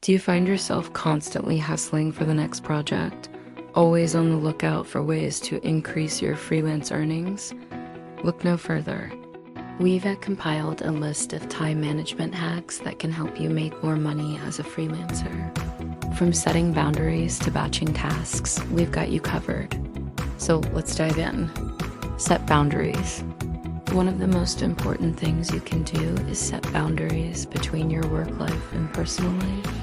Do you find yourself constantly hustling for the next project, always on the lookout for ways to increase your freelance earnings? Look no further. We've compiled a list of time management hacks that can help you make more money as a freelancer. From setting boundaries to batching tasks, we've got you covered. So let's dive in. Set boundaries. One of the most important things you can do is set boundaries between your work life and personal life.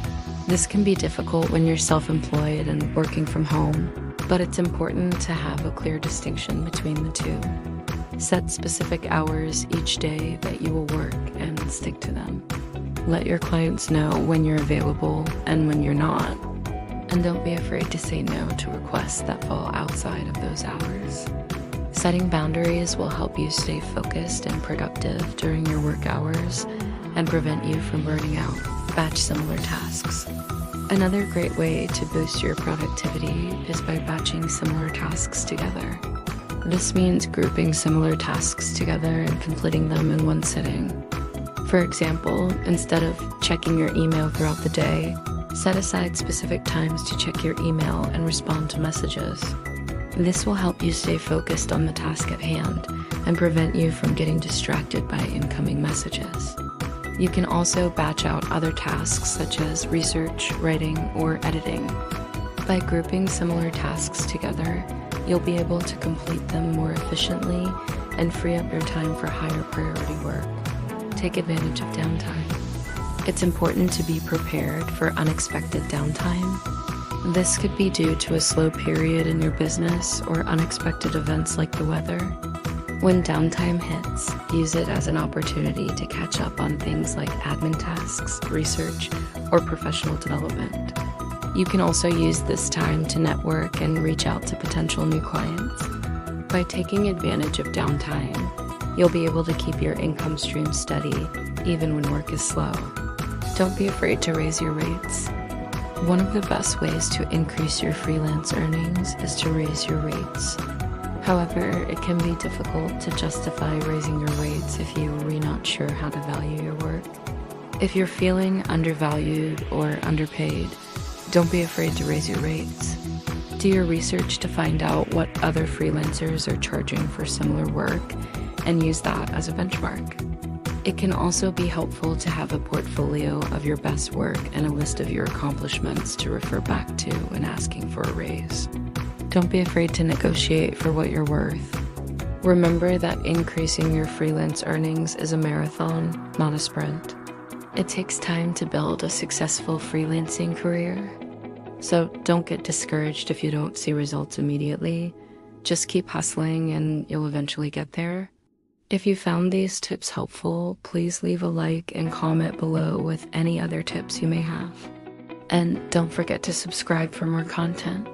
This can be difficult when you're self-employed and working from home, but it's important to have a clear distinction between the two. Set specific hours each day that you will work and stick to them. Let your clients know when you're available and when you're not. And don't be afraid to say no to requests that fall outside of those hours. Setting boundaries will help you stay focused and productive during your work hours and prevent you from burning out. Batch similar tasks. Another great way to boost your productivity is by batching similar tasks together. This means grouping similar tasks together and completing them in one sitting. For example, instead of checking your email throughout the day, set aside specific times to check your email and respond to messages. This will help you stay focused on the task at hand and prevent you from getting distracted by incoming messages. You can also batch out other tasks such as research, writing, or editing. By grouping similar tasks together, you'll be able to complete them more efficiently and free up your time for higher priority work. Take advantage of downtime. It's important to be prepared for unexpected downtime. This could be due to a slow period in your business or unexpected events like the weather. When downtime hits, use it as an opportunity to catch up on things like admin tasks, research, or professional development. You can also use this time to network and reach out to potential new clients. By taking advantage of downtime, you'll be able to keep your income stream steady even when work is slow. Don't be afraid to raise your rates. One of the best ways to increase your freelance earnings is to raise your rates. However, it can be difficult to justify raising your rates if you are not sure how to value your work. If you're feeling undervalued or underpaid, don't be afraid to raise your rates. Do your research to find out what other freelancers are charging for similar work and use that as a benchmark. It can also be helpful to have a portfolio of your best work and a list of your accomplishments to refer back to when asking for a raise. Don't be afraid to negotiate for what you're worth. Remember that increasing your freelance earnings is a marathon, not a sprint. It takes time to build a successful freelancing career. So don't get discouraged if you don't see results immediately. Just keep hustling and you'll eventually get there. If you found these tips helpful, please leave a like and comment below with any other tips you may have. And don't forget to subscribe for more content.